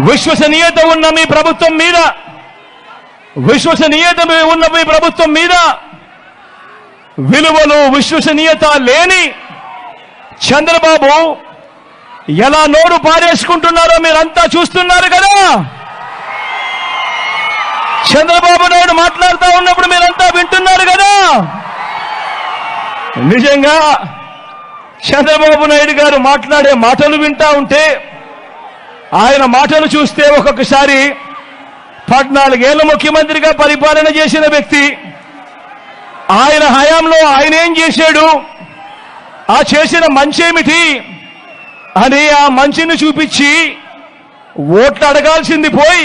విశ్వసనీయత ఉన్న మీ ప్రభుత్వం మీద విలువలు విశ్వసనీయత లేని చంద్రబాబు ఎలా నోరు పారేసుకుంటున్నారో మీరంతా చూస్తున్నారు కదా. చంద్రబాబు నాయుడు మాట్లాడుతూ ఉన్నప్పుడు మీరంతా వింటున్నారు కదా. నిజంగా చంద్రబాబు నాయుడు గారు మాట్లాడే మాటలు వింటా ఉంటే, ఆయన మాటలు చూస్తే ఒక్కొక్కసారి 14 ఏళ్ల ముఖ్యమంత్రిగా పరిపాలన చేసిన వ్యక్తి, ఆయన హయాంలో ఆయన ఏం చేశాడు, ఆ చేసిన మంచేమిటి అని ఆ మంచిని చూపించి ఓట్లు అడగాల్సింది పోయి,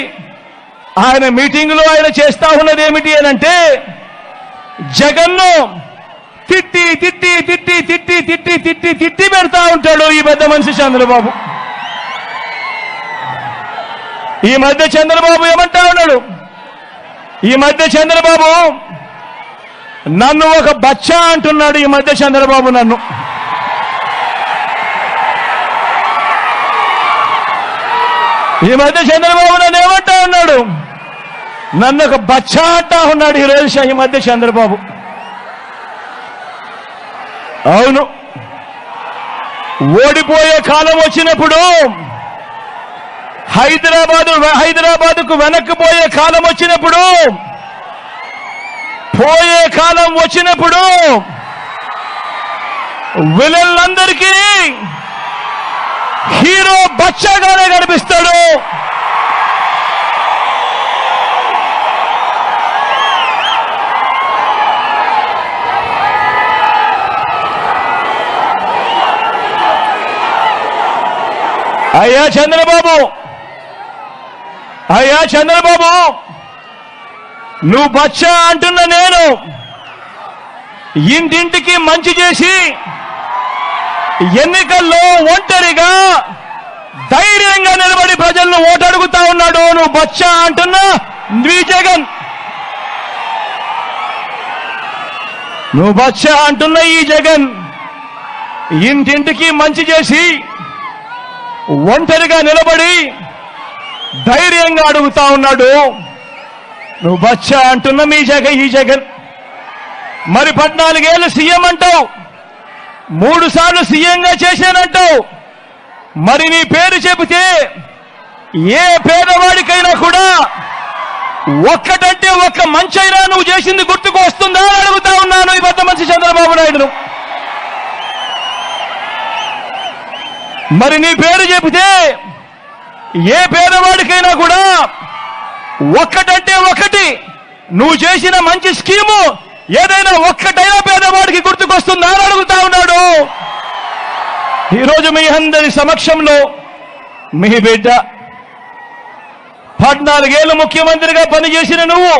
ఆయన మీటింగులో ఆయన చేస్తా ఉన్నది ఏమిటి అనంటే, జగన్ను తిట్టి తిట్టి తిట్టి తిట్టి తిట్టి తిట్టి తిట్టి పెడతా ఉంటాడు ఈ పెద్ద మనిషి చంద్రబాబు. ఈ మధ్య చంద్రబాబు ఏమంటా ఉన్నాడు, ఈ మధ్య చంద్రబాబు నన్ను ఒక బచ్చా అంటున్నాడు. ఈ మధ్య చంద్రబాబు నన్ను ఏమంటా ఉన్నాడు, నన్ను ఒక బచ్చా అంటా ఉన్నాడు ఈరోజు ఈ మధ్య చంద్రబాబు. అవును, ఓడిపోయే కాలం వచ్చినప్పుడు, హైదరాబాదుకు వెనక్కిపోయే కాలం వచ్చినప్పుడు, పోయే కాలం వచ్చినప్పుడు విలన్లందరికీ హీరో బచ్చాగానే కనిపిస్తాడు. అయ్యా చంద్రబాబు, నువ్వు బచ్చా అంటున్న నేను ఇంటింటికి మంచి చేసి ఎన్నికల్లో ఒంటరిగా ధైర్యంగా నిలబడి ప్రజలను ఓటు అడుగుతా ఉన్నాడు. నువ్వు బచ్చా అంటున్నా నీ జగన్, నువ్వు బచ్చా అంటున్న ఈ జగన్ ఇంటింటికి మంచి చేసి ఒంటరిగా నిలబడి ధైర్యంగా అడుగుతా ఉన్నాడు. నువ్వు బచ్చా అంటున్న ఈ జగన్ మరి 14 ఏళ్ళు సీఎం అంటావు, 3 సార్లు సీఎంగా చేశానంటావు. మరి నీ పేరు చెబితే ఏ పేదవాడికైనా కూడా ఒక్కటంటే ఒక్క మంచైనా నువ్వు చేసింది గుర్తుకు వస్తుందా అని అడుగుతా ఉన్నాను ఈ పెద్ద మనిషి చంద్రబాబు నాయుడును. మరి నీ పేరు చెబితే ఏ పేదవాడికైనా కూడా ఒక్కటంటే ఒకటి నువ్వు చేసిన మంచి స్కీము ఏదైనా ఒక్కటైనా పేదవాడికి గుర్తుకొస్తుందా అని అడుగుతా ఉన్నాడు. ఈరోజు మీ అందరి సమక్షంలో మీ బిడ్డ 14 ఏళ్ళు ముఖ్యమంత్రిగా పనిచేసిన నువ్వు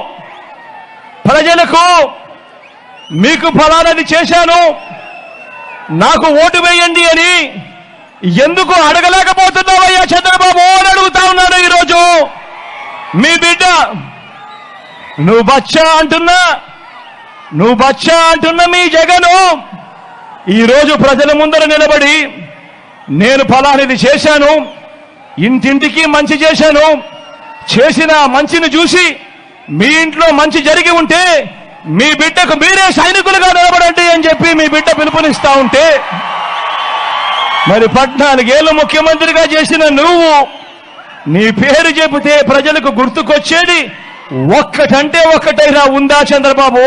ప్రజలకు మీకు ఫలానది చేశాను, నాకు ఓటు వేయండి అని ఎందుకు అడగలేకపోతున్నావయ్యా చంద్రబాబు అని అడుగుతా ఉన్నాడు ఈరోజు మీ బిడ్డ. నువ్వు బచ్చా అంటున్నా మీ జగను ఈరోజు ప్రజల ముందర నిలబడి నేను ఫలానిది చేశాను, ఇంటింటికి మంచి చేశాను, చేసిన మంచిని చూసి మీ ఇంట్లో మంచి జరిగి ఉంటే మీ బిడ్డకు మీరే సైనికులుగా నిలబడండి అని చెప్పి మీ బిడ్డ పిలుపునిస్తా ఉంటే, మరి 14 ఏళ్ళు ముఖ్యమంత్రిగా చేసిన నువ్వు నీ పేరు చెబితే ప్రజలకు గుర్తుకొచ్చేది ఒక్కటంటే ఒక్కటైనా ఉందా చంద్రబాబు?